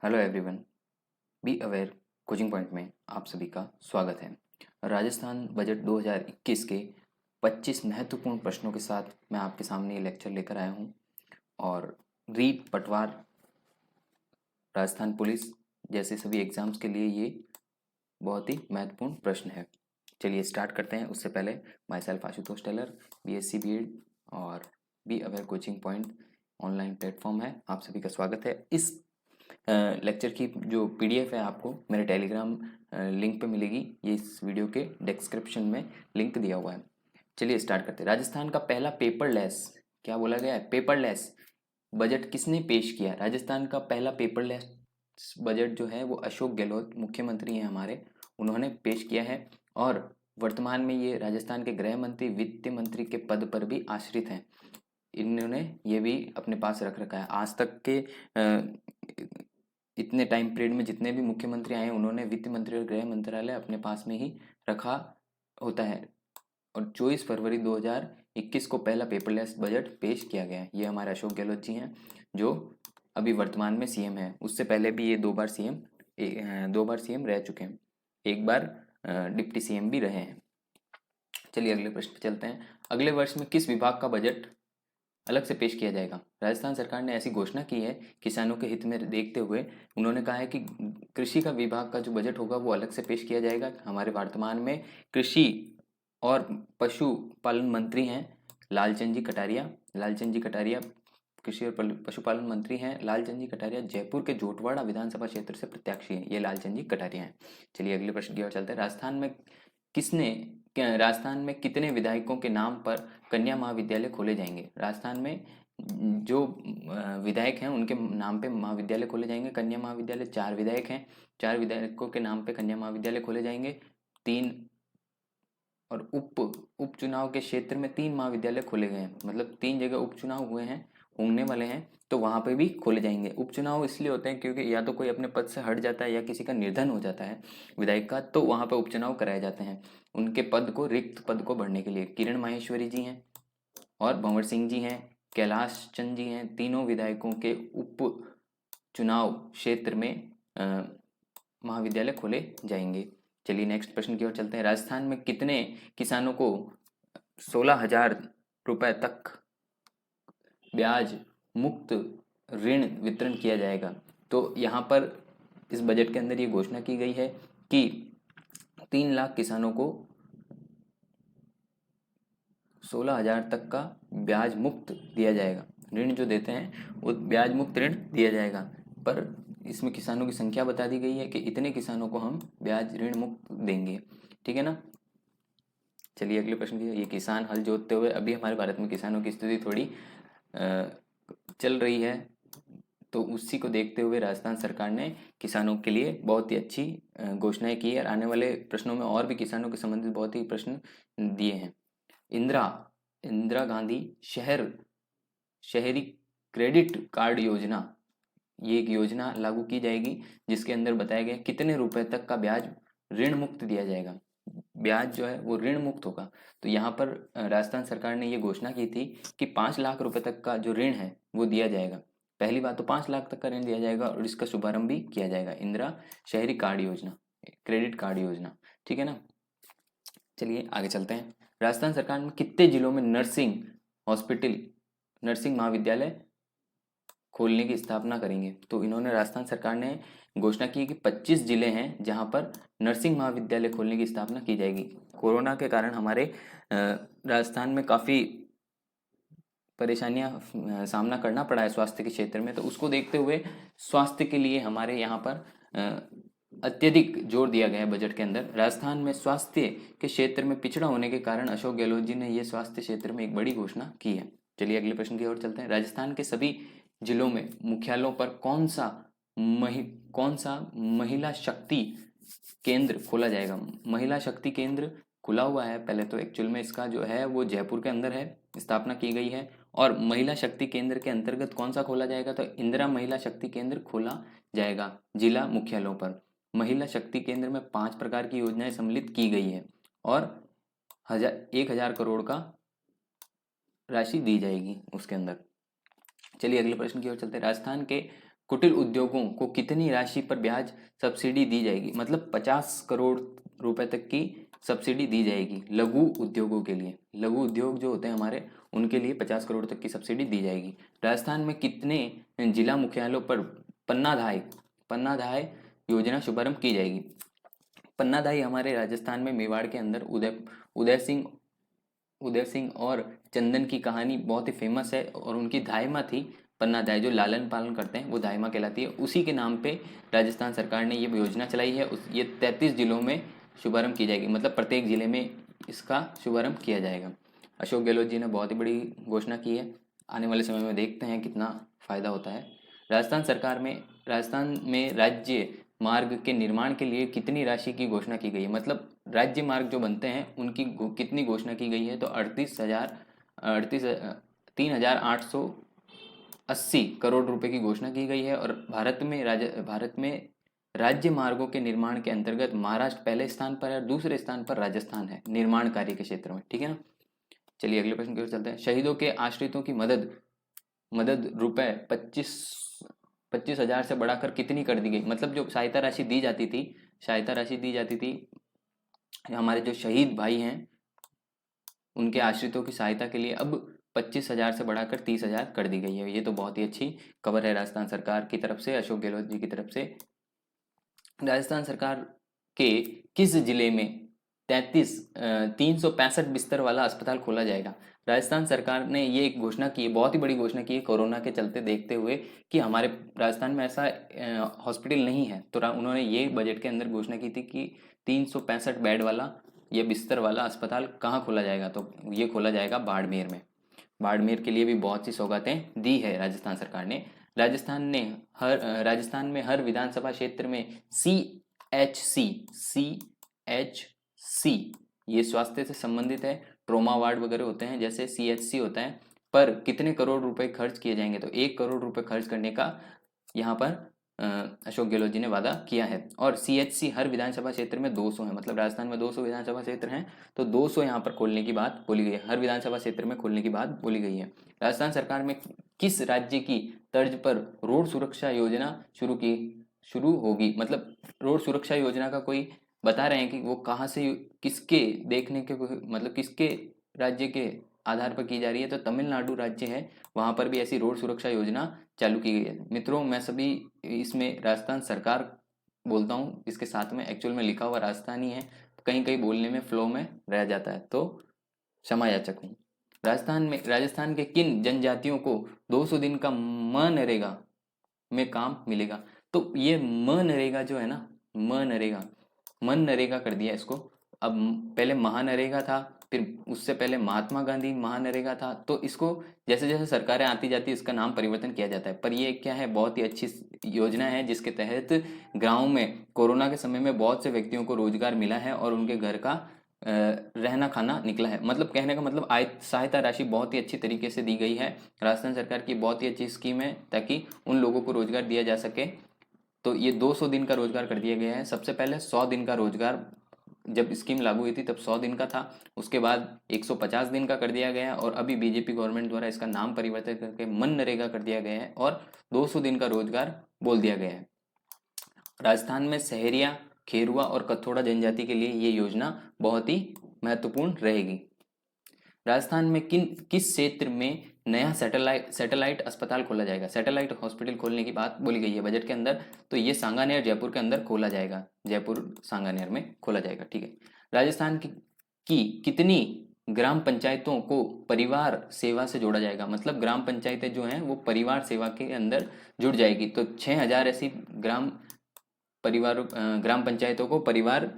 Hello everyone, B aware coaching point में आप सभी का स्वागत है। राजस्थान बजट 2021 के 25 महत्वपूर्ण प्रश्नों के साथ मैं आपके सामने ये लेक्चर लेकर आया हूँ। और रीट, पटवार, राजस्थान पुलिस जैसे सभी एग्ज़ाम्स के लिए ये बहुत ही महत्वपूर्ण प्रश्न है। चलिए स्टार्ट करते हैं। उससे पहले myself Ashutosh Tailor, BSc BEd और be aware coaching point online platform है, आप सभी का स्वागत है। इस लेक्चर की जो PDF है आपको मेरे टेलीग्राम लिंक पे मिलेगी। ये इस वीडियो के डिस्क्रिप्शन में लिंक दिया हुआ है। चलिए स्टार्ट करते हैं। राजस्थान का पहला पेपरलेस, क्या बोला गया है, पेपरलेस बजट किसने पेश किया? राजस्थान का पहला पेपरलेस बजट जो है वो अशोक गहलोत मुख्यमंत्री हैं हमारे, उन्होंने पेश किया है। और वर्तमान में ये राजस्थान के गृह मंत्री, वित्त मंत्री के पद पर भी आश्रित हैं। इन्होंने ये भी अपने पास रख रखा है। आज तक के इतने टाइम पीरियड में जितने भी मुख्यमंत्री आए उन्होंने वित्त मंत्री और गृह मंत्रालय अपने पास में ही रखा होता है। और 24 फरवरी 2021 को पहला पेपरलेस बजट पेश किया गया है। ये हमारे अशोक गहलोत जी हैं जो अभी वर्तमान में CM हैं। उससे पहले भी ये दो बार CM रह चुके हैं, एक बार डिप्टी CM भी रहे हैं। चलिए अगले प्रश्न पे चलते हैं। अगले वर्ष में किस विभाग का बजट अलग से पेश किया जाएगा? राजस्थान सरकार ने ऐसी घोषणा की है किसानों के हित में देखते हुए। उन्होंने कहा है कि कृषि का विभाग का जो बजट होगा वो अलग से पेश किया जाएगा। हमारे वर्तमान में कृषि और पशुपालन मंत्री हैं लालचंद जी कटारिया कृषि और पशुपालन मंत्री हैं। लालचंद जी कटारिया जयपुर के जोटवाड़ा विधानसभा क्षेत्र से प्रत्याशी हैं। ये लालचंद जी कटारिया हैं। चलिए अगले प्रश्न की ओर चलते हैं। राजस्थान में कितने विधायकों के नाम पर कन्या महाविद्यालय खोले जाएंगे? राजस्थान में जो विधायक हैं उनके नाम पे महाविद्यालय खोले जाएंगे, कन्या महाविद्यालय। 4 विधायक हैं, 4 विधायकों के नाम पे कन्या महाविद्यालय खोले जाएंगे। 3 और उपचुनाव के क्षेत्र में 3 महाविद्यालय खोले गए हैं, मतलब 3 जगह उपचुनाव हुए हैं, होने वाले हैं, तो वहाँ पे भी खोले जाएंगे। उपचुनाव इसलिए होते हैं क्योंकि या तो कोई अपने पद से हट जाता है या किसी का निर्धन हो जाता है विधायक का, तो वहाँ पे उपचुनाव कराए जाते हैं उनके रिक्त पद को भरने के लिए। किरण माहेश्वरी जी हैं और भंवर सिंह जी हैं, कैलाश चंद जी हैं। तीनों विधायकों के उप चुनाव क्षेत्र में महाविद्यालय खोले जाएंगे। चलिए नेक्स्ट प्रश्न की ओर चलते हैं। राजस्थान में कितने किसानों को 16,000 रुपए तक ब्याज मुक्त ऋण वितरण किया जाएगा? तो यहाँ पर इस बजट के अंदर ये घोषणा की गई है कि 3 लाख किसानों को 16,000 तक का ब्याज मुक्त दिया जाएगा। ऋण जो देते हैं वो ब्याज मुक्त ऋण दिया जाएगा, पर इसमें किसानों की संख्या बता दी गई है कि इतने किसानों को हम ब्याज ऋण मुक्त देंगे। ठीक है ना। चलिए अगले प्रश्न की। ये किसान हल जोतते हुए, अभी हमारे भारत में किसानों की स्थिति थोड़ी चल रही है, तो उसी को देखते हुए राजस्थान सरकार ने किसानों के लिए बहुत ही अच्छी घोषणाएं की है। आने वाले प्रश्नों में और भी किसानों के संबंधित बहुत ही प्रश्न दिए हैं। इंदिरा गांधी शहरी क्रेडिट कार्ड योजना, ये एक योजना लागू की जाएगी जिसके अंदर बताया गया कितने रुपए तक का ब्याज ऋण मुक्त दिया जाएगा। ब्याज जो है वो ऋण मुक्त होगा। तो यहाँ पर राजस्थान सरकार ने ये घोषणा की थी कि 5 लाख रुपए तक का जो ऋण है वो दिया जाएगा। पहली बात तो 5 लाख तक का ऋण दिया जाएगा और इसका शुभारंभ भी किया जाएगा, इंदिरा शहरी कार्ड योजना, क्रेडिट कार्ड योजना। ठीक है ना। चलिए आगे चलते हैं। राजस्थान सरकार में कितने जिलों में नर्सिंग महाविद्यालय खोलने की स्थापना करेंगे? तो इन्होंने, राजस्थान सरकार ने घोषणा की कि 25 जिले हैं जहां पर नर्सिंग महाविद्यालय खोलने की स्थापना की जाएगी। कोरोना के कारण हमारे राजस्थान में काफ़ी परेशानियां सामना करना पड़ा है स्वास्थ्य के क्षेत्र में, तो उसको देखते हुए स्वास्थ्य के लिए हमारे यहाँ पर अत्यधिक जोर दिया गया है बजट के अंदर। राजस्थान में स्वास्थ्य के क्षेत्र में पिछड़ा होने के कारण अशोक गहलोत जी ने ये स्वास्थ्य क्षेत्र में एक बड़ी घोषणा की है। चलिए अगले प्रश्न की ओर चलते हैं। राजस्थान के सभी जिलों में मुख्यालयों पर कौन सा महिला शक्ति केंद्र खोला जाएगा? महिला शक्ति केंद्र खुला हुआ है पहले तो, एक्चुअल में इसका जो है वो जयपुर के अंदर है, स्थापना की गई है। और महिला शक्ति केंद्र के अंतर्गत कौन सा खोला जाएगा? तो इंदिरा महिला शक्ति केंद्र खोला जाएगा जिला मुख्यालयों पर। महिला शक्ति केंद्र में 5 प्रकार की योजनाएं सम्मिलित की गई है और 1,000 करोड़ का राशि दी जाएगी उसके अंदर। चलिए अगले प्रश्न की ओर चलते हैं। राजस्थान के कुटीर उद्योगों को कितनी राशि पर ब्याज सब्सिडी दी जाएगी? मतलब 50 करोड़ रुपए तक की सब्सिडी दी जाएगी लघु उद्योगों के लिए। लघु उद्योग जो होते हैं हमारे, उनके लिए 50 करोड़ तक की सब्सिडी दी जाएगी। राजस्थान में कितने जिला मुख्यालयों पर पन्नाधाय योजना शुभारंभ की जाएगी? पन्नाधाई हमारे राजस्थान में मेवाड़ के अंदर उदय सिंह और चंदन की कहानी बहुत ही फेमस है, और उनकी धायमा थी पन्नाधाय, जो लालन पालन करते हैं वो धायमा कहलाती है। उसी के नाम पे राजस्थान सरकार ने ये योजना चलाई है। ये 33 जिलों में शुभारंभ की जाएगी, मतलब प्रत्येक जिले में इसका शुभारंभ किया जाएगा। अशोक गहलोत जी ने बहुत ही बड़ी घोषणा की है। आने वाले समय में देखते हैं कितना फायदा होता है। राजस्थान में राज्य मार्ग के निर्माण के लिए कितनी राशि की घोषणा की गई है? मतलब राज्य मार्ग जो बनते हैं उनकी कितनी घोषणा की गई है? तो 3,880 करोड़ रुपए की घोषणा की गई है। और भारत में राज्य मार्गों के निर्माण के अंतर्गत महाराष्ट्र पहले स्थान पर है, दूसरे स्थान पर राजस्थान है निर्माण कार्य के क्षेत्र में। ठीक है ना। चलिए अगले प्रश्न की ओर चलते हैं। शहीदों के आश्रितों की मदद रुपए 25,000 से बढ़ाकर कितनी कर दी गई? मतलब जो सहायता राशि दी जाती थी हमारे जो शहीद भाई हैं उनके आश्रितों की सहायता के लिए अब 25,000 से बढ़ाकर 30,000 कर दी गई है। ये तो बहुत ही अच्छी खबर है राजस्थान सरकार की तरफ से, अशोक गहलोत जी की तरफ से। राजस्थान सरकार के किस जिले में 365 बिस्तर वाला अस्पताल खोला जाएगा? राजस्थान सरकार ने ये एक घोषणा की है, बहुत ही बड़ी घोषणा की है कोरोना के चलते देखते हुए कि हमारे राजस्थान में ऐसा हॉस्पिटल नहीं है, तो उन्होंने ये बजट के अंदर घोषणा की थी कि 365 बेड वाला ये बिस्तर वाला अस्पताल कहाँ खोला जाएगा? तो ये खोला जाएगा बाड़मेर में। बाड़मेर के लिए भी बहुत सी सौगातें दी है राजस्थान सरकार ने। राजस्थान में हर विधानसभा क्षेत्र में CHC ये स्वास्थ्य से संबंधित है, ट्रोमा वार्ड वगैरह होते हैं जैसे CHC होता है, पर कितने करोड़ रुपए खर्च किए जाएंगे? तो 1 करोड़ रुपए खर्च करने का यहाँ पर अशोक गहलोत जी ने वादा किया है। और CHC हर विधानसभा क्षेत्र में 200 है, मतलब राजस्थान में 200 विधानसभा क्षेत्र हैं, तो 200 यहाँ पर खोलने की बात बोली गई है, हर विधानसभा क्षेत्र में खोलने की बात बोली गई है। राजस्थान सरकार में किस राज्य की तर्ज पर रोड सुरक्षा योजना शुरू होगी? मतलब रोड सुरक्षा योजना का कोई बता रहे हैं कि वो कहाँ से, किसके देखने के, मतलब किसके राज्य के आधार पर की जा रही है? तो तमिलनाडु राज्य है, वहाँ पर भी ऐसी रोड सुरक्षा योजना चालू की गई है। मित्रों मैं सभी इसमें राजस्थान सरकार बोलता हूँ, इसके साथ में एक्चुअल में लिखा हुआ राजस्थान ही है, कहीं कहीं बोलने में फ्लो में रह जाता है, तो क्षमा याचक हूँ। राजस्थान के किन जनजातियों को 200 दिन का मनरेगा में काम मिलेगा? तो ये मनरेगा जो है ना, मनरेगा कर दिया इसको। अब पहले महानरेगा था, फिर उससे पहले महात्मा गांधी महानरेगा था, तो इसको जैसे जैसे सरकारें आती जाती है इसका नाम परिवर्तन किया जाता है। पर ये क्या है, बहुत ही अच्छी योजना है जिसके तहत गाँव में कोरोना के समय में बहुत से व्यक्तियों को रोजगार मिला है और उनके घर का रहना खाना निकला है। मतलब कहने का मतलब सहायता राशि बहुत ही अच्छी तरीके से दी गई है। राजस्थान सरकार की बहुत ही अच्छी स्कीम है ताकि उन लोगों को रोजगार दिया जा सके। तो ये 200 दिन का रोजगार कर दिया गया है। सबसे पहले 100 दिन का रोजगार जब स्कीम लागू हुई थी तब 100 दिन का था, उसके बाद 150 दिन का कर दिया गया और अभी बीजेपी गवर्नमेंट द्वारा इसका नाम परिवर्तित करके मनरेगा कर दिया गया है और 200 दिन का रोजगार बोल दिया गया है। राजस्थान में सहरिया, खेरुआ और कथोड़ा जनजाति के लिए ये योजना बहुत ही महत्वपूर्ण रहेगी। राजस्थान में किस क्षेत्र में नया सैटेलाइट अस्पताल खोला जाएगा? सैटेलाइट हॉस्पिटल खोलने की बात बोली गई है बजट के अंदर, तो ये सांगानेर जयपुर के अंदर खोला जाएगा, जयपुर सांगानेर में खोला जाएगा। ठीक है। राजस्थान की कितनी ग्राम पंचायतों को परिवार सेवा से जोड़ा जाएगा? मतलब ग्राम पंचायतें जो हैं वो परिवार सेवा के अंदर जुड़ जाएगी, तो 6,000 ऐसी ग्राम पंचायतों को परिवार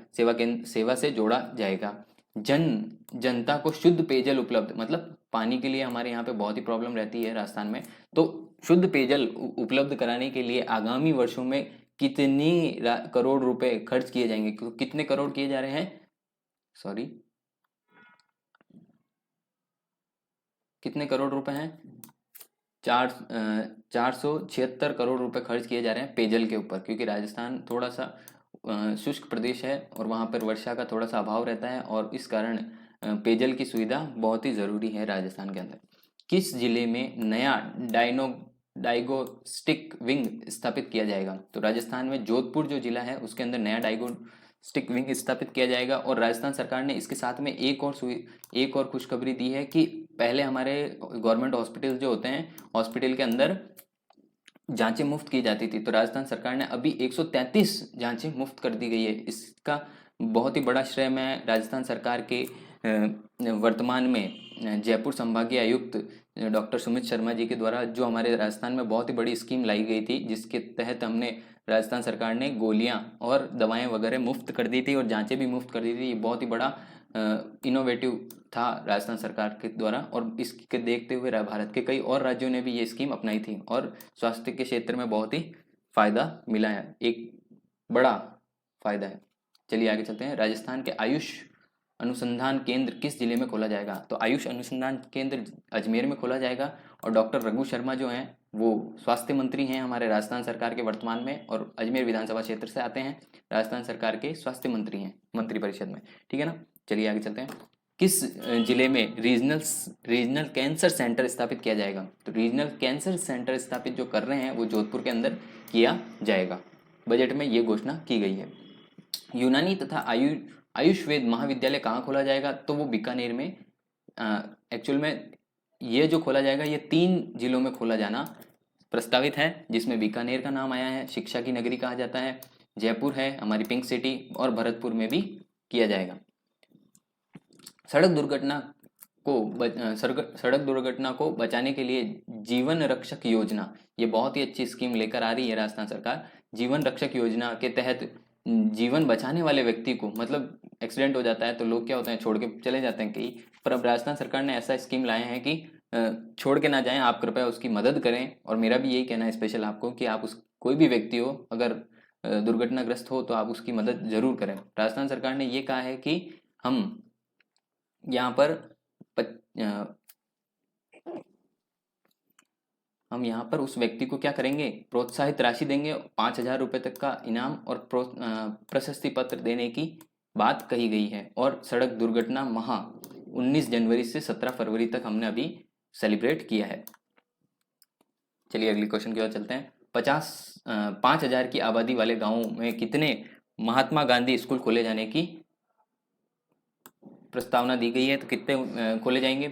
सेवा से जोड़ा जाएगा। जनता को शुद्ध पेयजल उपलब्ध, मतलब पानी के लिए हमारे यहाँ पे बहुत ही प्रॉब्लम रहती है राजस्थान में, तो शुद्ध पेयजल उपलब्ध कराने के लिए आगामी वर्षों में कितनी करोड़ रुपए खर्च किए जाएंगे? कितने करोड़ किए जा रहे हैं? सॉरी, कितने करोड़ रुपए हैं? 476 करोड़ रुपए खर्च किए जा रहे हैं पेयजल के ऊपर, क्योंकि राजस्थान थोड़ा सा शुष्क प्रदेश है और वहाँ पर वर्षा का थोड़ा सा अभाव रहता है और इस कारण पेयजल की सुविधा बहुत ही ज़रूरी है राजस्थान के अंदर। किस जिले में नया डायग्नोस्टिक विंग स्थापित किया जाएगा। तो राजस्थान में जोधपुर जो जिला है उसके अंदर नया डायग्नोस्टिक विंग स्थापित किया जाएगा। और राजस्थान सरकार ने इसके साथ में एक और खुशखबरी दी है कि पहले हमारे गवर्नमेंट हॉस्पिटल जो होते हैं, हॉस्पिटल के अंदर जांचें मुफ्त की जाती थी, तो राजस्थान सरकार ने अभी 133 जांचें मुफ्त कर दी गई है। इसका बहुत ही बड़ा श्रेय मैं राजस्थान सरकार के वर्तमान में जयपुर संभागीय आयुक्त डॉक्टर सुमित शर्मा जी के द्वारा जो हमारे राजस्थान में बहुत ही बड़ी स्कीम लाई गई थी, जिसके तहत हमने राजस्थान सरकार ने गोलियां और दवाएं वगैरह मुफ्त कर दी थी और जांचें भी मुफ्त कर दी थी। ये बहुत ही बड़ा इनोवेटिव था राजस्थान सरकार के द्वारा, और इसके देखते हुए भारत के कई और राज्यों ने भी ये स्कीम अपनाई थी और स्वास्थ्य के क्षेत्र में बहुत ही फायदा मिला है, एक बड़ा फायदा है। चलिए आगे चलते हैं। राजस्थान के आयुष अनुसंधान केंद्र किस जिले में खोला जाएगा? तो आयुष अनुसंधान केंद्र अजमेर में खोला जाएगा। और डॉक्टर रघु शर्मा जो हैं वो स्वास्थ्य मंत्री हैं हमारे राजस्थान सरकार के वर्तमान में, और अजमेर विधानसभा क्षेत्र से आते हैं, राजस्थान सरकार के स्वास्थ्य मंत्री हैं मंत्रिपरिषद में, ठीक है ना। चलिए आगे चलते हैं। किस जिले में रीजनल कैंसर सेंटर स्थापित किया जाएगा? तो रीजनल कैंसर सेंटर स्थापित जो कर रहे हैं वो जोधपुर के अंदर किया जाएगा। बजट में ये घोषणा की गई है। यूनानी तथा आयुर्वेद महाविद्यालय कहाँ खोला जाएगा? तो वो बीकानेर में। एक्चुअल में ये जो खोला जाएगा ये 3 जिलों में खोला जाना प्रस्तावित है, जिसमें बीकानेर का नाम आया है, शिक्षा की नगरी कहा जाता है, जयपुर है हमारी पिंक सिटी, और भरतपुर में भी किया जाएगा। सड़क दुर्घटना को बचाने के लिए जीवन रक्षक योजना, ये बहुत ही अच्छी स्कीम लेकर आ रही है राजस्थान सरकार। जीवन रक्षक योजना के तहत जीवन बचाने वाले व्यक्ति को, मतलब एक्सीडेंट हो जाता है तो लोग क्या होते हैं छोड़ के चले जाते हैं कई, पर अब राजस्थान सरकार ने ऐसा स्कीम लाए हैं कि छोड़ के ना जाएं, आप कृपया उसकी मदद करें। और मेरा भी यही कहना है स्पेशल आपको कि आप कोई भी व्यक्ति हो अगर दुर्घटनाग्रस्त हो तो आप उसकी मदद जरूर करें। राजस्थान सरकार ने ये कहा है कि हम यहाँ पर उस व्यक्ति को क्या करेंगे, प्रोत्साहित राशि देंगे, 5,000 रुपये तक का इनाम और प्रशस्ति पत्र देने की बात कही गई है। और सड़क दुर्घटना माह 19 जनवरी से 17 फरवरी तक हमने अभी सेलिब्रेट किया है। चलिए अगले क्वेश्चन की ओर चलते हैं। 5,000 की आबादी वाले गांवों में कितने महात्मा गांधी स्कूल खोले जाने की प्रस्तावना दी गई है? तो कितने खोले जाएंगे?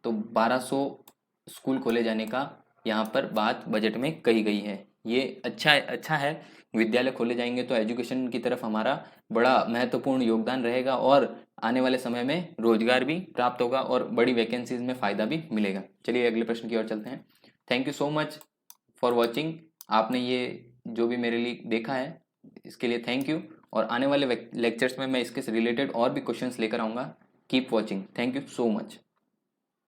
तो 1200 स्कूल खोले जाने का यहाँ पर बात बजट में कही गई है। ये अच्छा है, विद्यालय खोले जाएंगे तो एजुकेशन की तरफ हमारा बड़ा महत्वपूर्ण योगदान रहेगा और आने वाले समय में रोजगार भी प्राप्त होगा और बड़ी वैकेंसीज में फ़ायदा भी मिलेगा। चलिए अगले प्रश्न की ओर चलते हैं। Thank you so much for watching. आपने ये जो भी मेरे लिए देखा है इसके लिए थैंक यू, और आने वाले लेक्चर्स में मैं इसके रिलेटेड और भी क्वेश्चंस लेकर आऊँगा। Keep watching. Thank you so much.